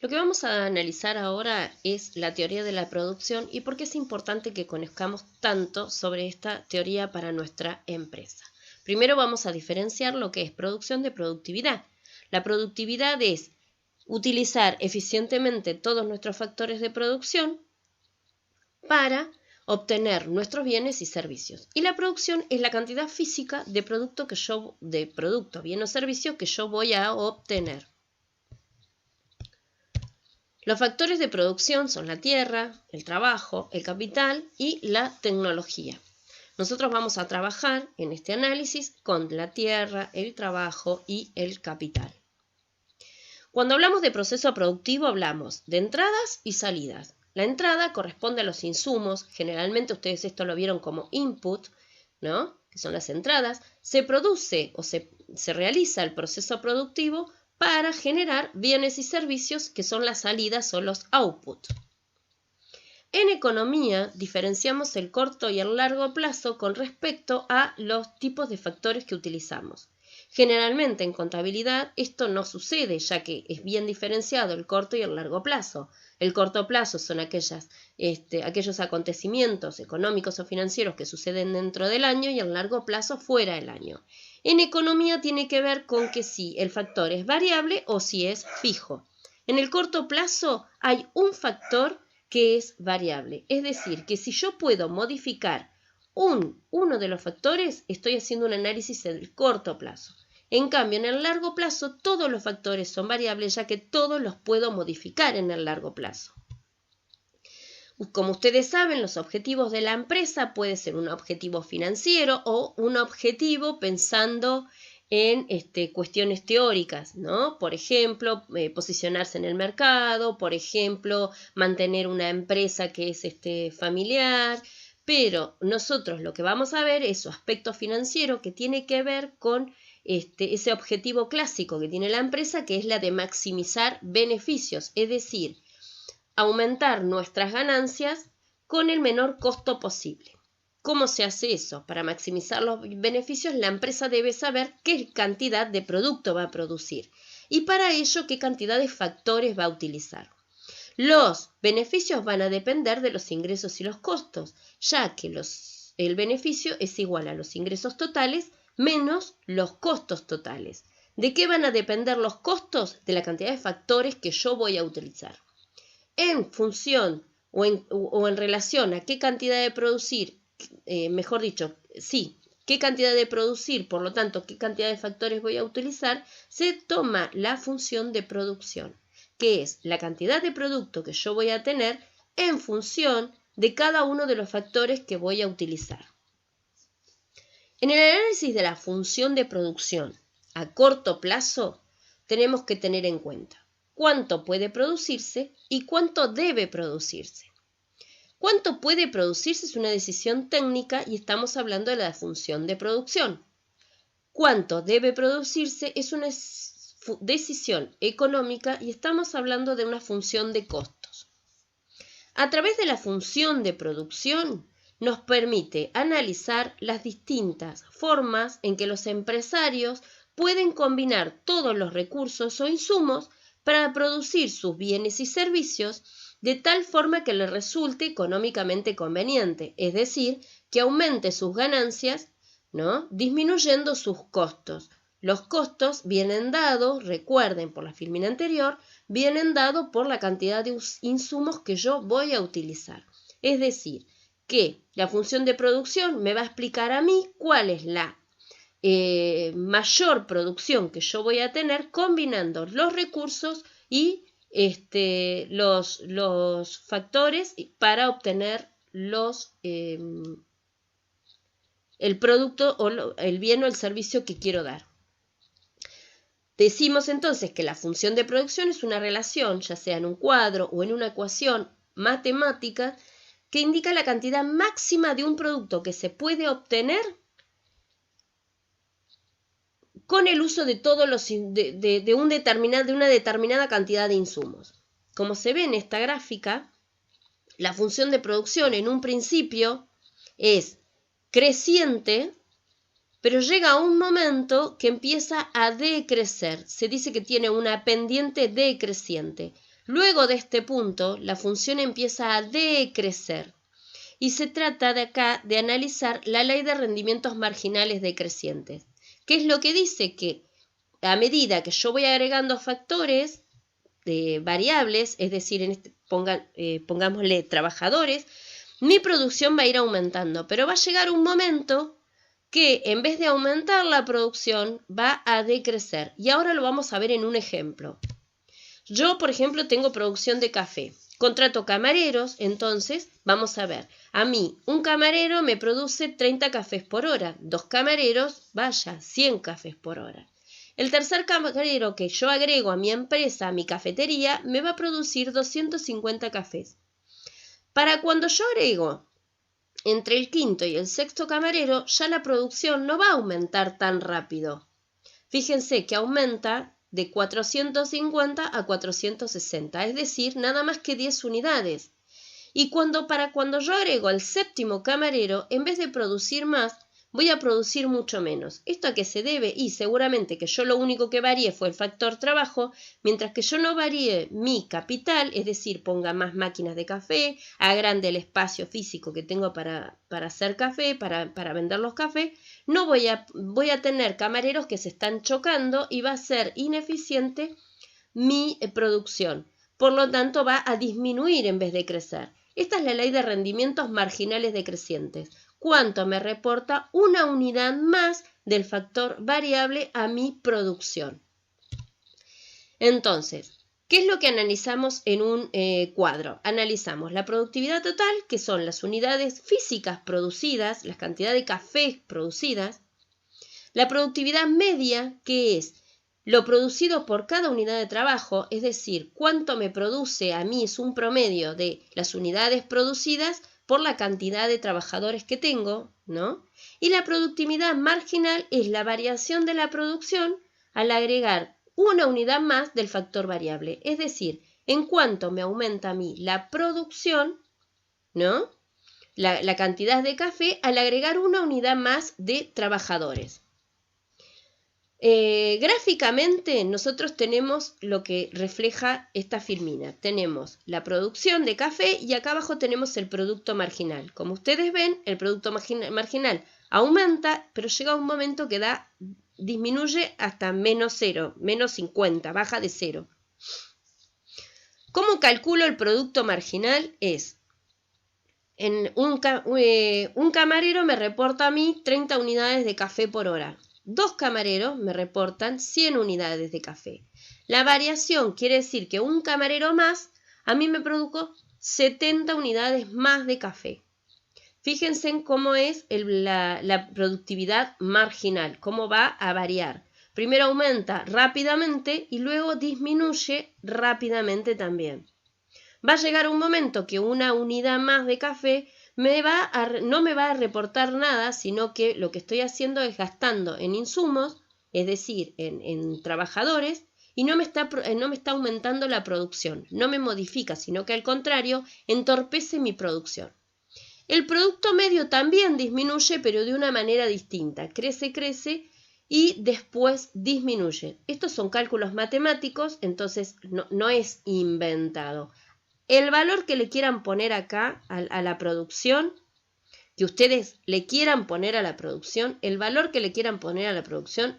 Lo que vamos a analizar ahora es la teoría de la producción y por qué es importante que conozcamos tanto sobre esta teoría para nuestra empresa. Primero vamos a diferenciar lo que es producción de productividad. La productividad es utilizar eficientemente todos nuestros factores de producción para obtener nuestros bienes y servicios. Y la producción es la cantidad física de producto, bien o servicio que yo voy a obtener. Los factores de producción son la tierra, el trabajo, el capital y la tecnología. Nosotros vamos a trabajar en este análisis con la tierra, el trabajo y el capital. Cuando hablamos de proceso productivo hablamos de entradas y salidas. La entrada corresponde a los insumos, generalmente ustedes esto lo vieron como input, ¿no? Que son las entradas. Se produce o se realiza el proceso productivo para generar bienes y servicios que son las salidas o los output. En economía diferenciamos el corto y el largo plazo con respecto a los tipos de factores que utilizamos. Generalmente en contabilidad esto no sucede, ya que es bien diferenciado el corto y el largo plazo. El corto plazo son aquellos acontecimientos económicos o financieros que suceden dentro del año y el largo plazo fuera del año. En economía tiene que ver con que si el factor es variable o si es fijo. En el corto plazo hay un factor que es variable, es decir, que si yo puedo modificar uno de los factores, estoy haciendo un análisis en el corto plazo. En cambio, en el largo plazo, todos los factores son variables, ya que todos los puedo modificar en el largo plazo. Como ustedes saben, los objetivos de la empresa puede ser un objetivo financiero o un objetivo pensando en cuestiones teóricas, ¿no? Por ejemplo, posicionarse en el mercado, por ejemplo, mantener una empresa que es familiar, pero nosotros lo que vamos a ver es su aspecto financiero que tiene que ver con ese objetivo clásico que tiene la empresa, que es la de maximizar beneficios, es decir, aumentar nuestras ganancias con el menor costo posible. ¿Cómo se hace eso? Para maximizar los beneficios, la empresa debe saber qué cantidad de producto va a producir y para ello qué cantidad de factores va a utilizar. Los beneficios van a depender de los ingresos y los costos, ya que el beneficio es igual a los ingresos totales menos los costos totales. ¿De qué van a depender los costos? De la cantidad de factores que yo voy a utilizar. En función o en relación a qué cantidad de producir, qué cantidad de producir, por lo tanto, qué cantidad de factores voy a utilizar, se toma la función de producción, que es la cantidad de producto que yo voy a tener en función de cada uno de los factores que voy a utilizar. En el análisis de la función de producción a corto plazo, tenemos que tener en cuenta cuánto puede producirse y cuánto debe producirse. Cuánto puede producirse es una decisión técnica y estamos hablando de la función de producción. Cuánto debe producirse es una decisión económica y estamos hablando de una función de costos. A través de la función de producción nos permite analizar las distintas formas en que los empresarios pueden combinar todos los recursos o insumos para producir sus bienes y servicios de tal forma que les resulte económicamente conveniente, es decir, que aumente sus ganancias, ¿no? Disminuyendo sus costos. Los costos vienen dados, recuerden por la filmina anterior, vienen dados por la cantidad de insumos que yo voy a utilizar. Es decir, que la función de producción me va a explicar a mí cuál es la mayor producción que yo voy a tener combinando los recursos y los factores para obtener el producto o el bien o el servicio que quiero dar. Decimos entonces que la función de producción es una relación, ya sea en un cuadro o en una ecuación matemática, que indica la cantidad máxima de un producto que se puede obtener con el uso de una determinada cantidad de insumos. Como se ve en esta gráfica, la función de producción en un principio es creciente, pero llega a un momento que empieza a decrecer. Se dice que tiene una pendiente decreciente. Luego de este punto, la función empieza a decrecer. Y se trata de acá de analizar la ley de rendimientos marginales decrecientes. ¿Qué es lo que dice? Que a medida que yo voy agregando factores de variables, es decir, pongámosle trabajadores, mi producción va a ir aumentando, pero va a llegar un momento que en vez de aumentar la producción va a decrecer. Y ahora lo vamos a ver en un ejemplo. Yo, por ejemplo, tengo producción de café. Contrato camareros, entonces vamos a ver. A mí, un camarero me produce 30 cafés por hora. 2 camareros, vaya, 100 cafés por hora. El tercer camarero que yo agrego a mi empresa, a mi cafetería, me va a producir 250 cafés. Para cuando yo agrego entre el quinto y el sexto camarero, ya la producción no va a aumentar tan rápido. Fíjense que aumenta de 450 a 460, es decir, nada más que 10 unidades. Y para cuando yo agrego al séptimo camarero, en vez de producir más, voy a producir mucho menos. ¿Esto a qué se debe? Y seguramente que yo lo único que varié fue el factor trabajo, mientras que yo no varié mi capital, es decir, ponga más máquinas de café, agrande el espacio físico que tengo para hacer café, para vender los cafés, no voy a tener camareros que se están chocando y va a ser ineficiente mi producción. Por lo tanto, va a disminuir en vez de crecer. Esta es la ley de rendimientos marginales decrecientes. ¿Cuánto me reporta una unidad más del factor variable a mi producción? Entonces, ¿qué es lo que analizamos en un cuadro? Analizamos la productividad total, que son las unidades físicas producidas, la cantidad de café producidas, la productividad media, que es lo producido por cada unidad de trabajo, es decir, cuánto me produce a mí es un promedio de las unidades producidas por la cantidad de trabajadores que tengo, ¿no? Y la productividad marginal es la variación de la producción al agregar una unidad más del factor variable, es decir, en cuánto me aumenta a mí la producción, ¿no? La cantidad de café al agregar una unidad más de trabajadores. Gráficamente nosotros tenemos lo que refleja esta filmina. Tenemos la producción de café y acá abajo tenemos el producto marginal. Como ustedes ven, el producto marginal aumenta, pero llega un momento que disminuye hasta menos 0, menos 50, baja de 0. ¿Cómo calculo el producto marginal? Un camarero me reporta a mí 30 unidades de café por hora. 2 camareros me reportan 100 unidades de café. La variación quiere decir que un camarero más a mí me produjo 70 unidades más de café. Fíjense en cómo es la productividad marginal, cómo va a variar. Primero aumenta rápidamente y luego disminuye rápidamente también. Va a llegar un momento que una unidad más de café no me va a reportar nada, sino que lo que estoy haciendo es gastando en insumos, es decir, en trabajadores, y no me está aumentando la producción, no me modifica, sino que al contrario, entorpece mi producción. El producto medio también disminuye, pero de una manera distinta, crece y después disminuye. Estos son cálculos matemáticos, entonces no es inventado. El valor que le quieran poner acá a la producción, que ustedes le quieran poner a la producción, el valor que le quieran poner a la producción,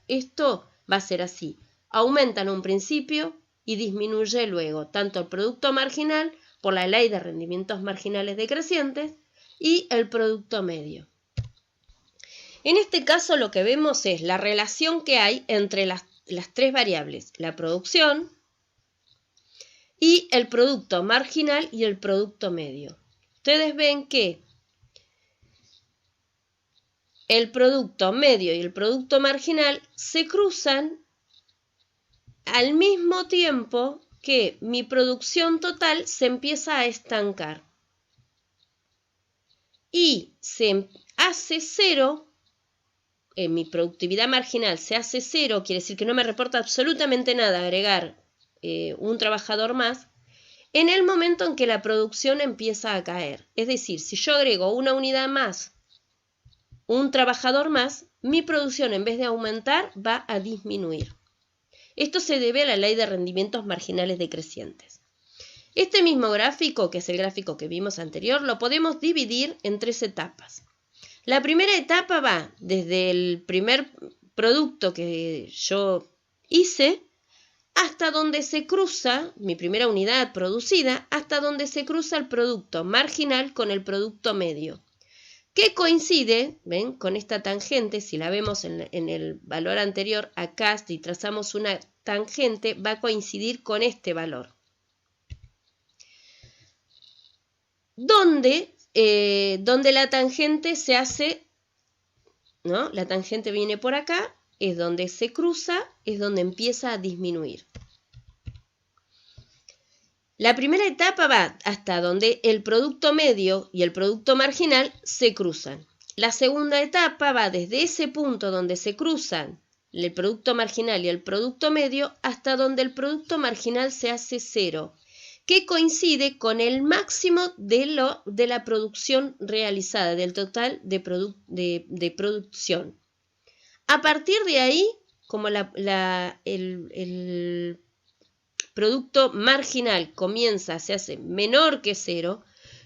esto va a ser así. Aumenta en un principio y disminuye luego, tanto el producto marginal por la ley de rendimientos marginales decrecientes y el producto medio. En este caso lo que vemos es la relación que hay entre las 3 variables, la producción, y el producto marginal y el producto medio. Ustedes ven que el producto medio y el producto marginal se cruzan al mismo tiempo que mi producción total se empieza a estancar. Y se hace 0, mi productividad marginal se hace 0, quiere decir que no me reporta absolutamente nada agregar un trabajador más, en el momento en que la producción empieza a caer. Es decir, si yo agrego una unidad más, un trabajador más, mi producción en vez de aumentar va a disminuir. Esto se debe a la ley de rendimientos marginales decrecientes. Este mismo gráfico, que es el gráfico que vimos anterior, lo podemos dividir en 3 etapas. La primera etapa va desde el primer producto que yo hice hasta donde se cruza, mi primera unidad producida, hasta donde se cruza el producto marginal con el producto medio, que coincide, ¿ven? Con esta tangente. Si la vemos en el valor anterior, acá si trazamos una tangente va a coincidir con este valor. Donde la tangente se hace, ¿no? La tangente viene por acá, es donde se cruza, es donde empieza a disminuir. La primera etapa va hasta donde el producto medio y el producto marginal se cruzan. La segunda etapa va desde ese punto donde se cruzan el producto marginal y el producto medio hasta donde el producto marginal se hace cero, que coincide con el máximo de la producción realizada, del total de producción. A partir de ahí, como el producto marginal se hace menor que cero,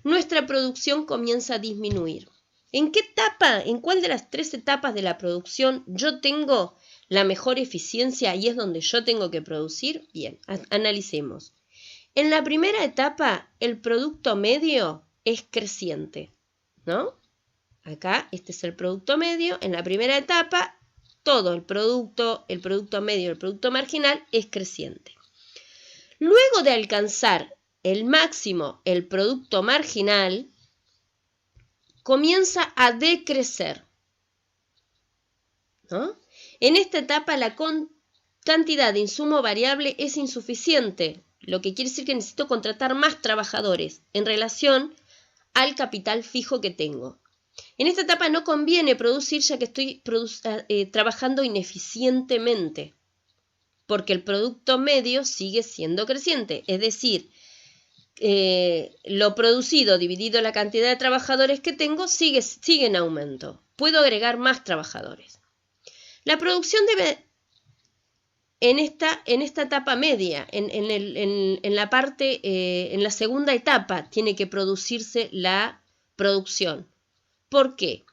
nuestra producción comienza a disminuir. ¿En qué etapa, en cuál de las 3 etapas de la producción yo tengo la mejor eficiencia y es donde yo tengo que producir? Bien, analicemos. En la primera etapa, el producto medio es creciente, ¿no? Acá, este es el producto medio. En la primera etapa, todo el producto medio y el producto marginal es creciente. Luego de alcanzar el máximo, el producto marginal comienza a decrecer, ¿no? En esta etapa la cantidad de insumo variable es insuficiente, lo que quiere decir que necesito contratar más trabajadores en relación al capital fijo que tengo. En esta etapa no conviene producir ya que estoy trabajando ineficientemente, porque el producto medio sigue siendo creciente, es decir, lo producido dividido la cantidad de trabajadores que tengo sigue en aumento. Puedo agregar más trabajadores. La producción debe, en esta etapa media, en la segunda etapa, tiene que producirse la producción. ¿Por qué?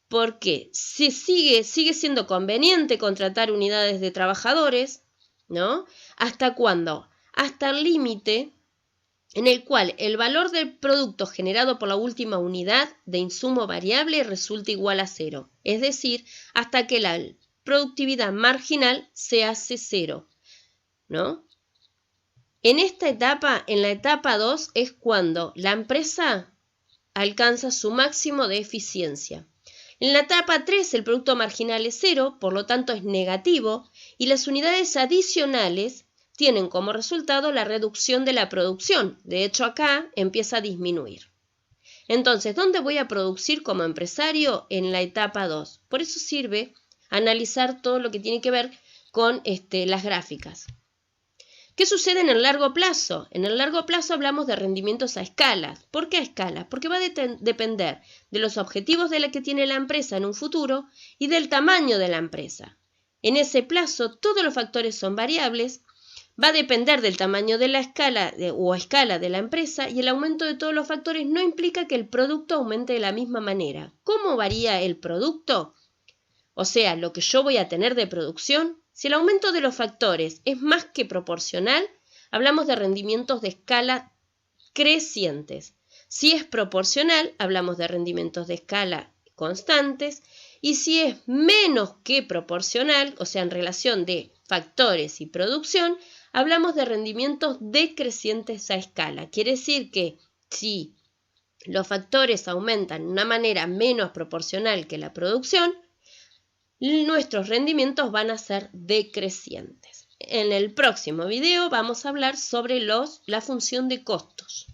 Porque sigue siendo conveniente contratar unidades de trabajadores, ¿no? ¿Hasta cuándo? Hasta el límite en el cual el valor del producto generado por la última unidad de insumo variable resulta igual a 0. Es decir, hasta que la productividad marginal se hace 0, ¿no? En esta etapa, en la etapa 2, es cuando la empresa alcanza su máximo de eficiencia. En la etapa 3 el producto marginal es 0, por lo tanto es negativo, y las unidades adicionales tienen como resultado la reducción de la producción. De hecho, acá empieza a disminuir. Entonces, ¿dónde voy a producir como empresario? En la etapa 2. Por eso sirve analizar todo lo que tiene que ver con las gráficas. ¿Qué sucede en el largo plazo? En el largo plazo hablamos de rendimientos a escala. ¿Por qué a escala? Porque va a depender de los objetivos de la que tiene la empresa en un futuro y del tamaño de la empresa. En ese plazo, todos los factores son variables. Va a depender del tamaño de la escala de la empresa, y el aumento de todos los factores no implica que el producto aumente de la misma manera. ¿Cómo varía el producto? O sea, lo que yo voy a tener de producción. Si el aumento de los factores es más que proporcional, hablamos de rendimientos de escala crecientes. Si es proporcional, hablamos de rendimientos de escala constantes. Y si es menos que proporcional, o sea, en relación de factores y producción, hablamos de rendimientos decrecientes a escala. Quiere decir que si los factores aumentan de una manera menos proporcional que la producción, nuestros rendimientos van a ser decrecientes. En el próximo video vamos a hablar sobre la función de costos.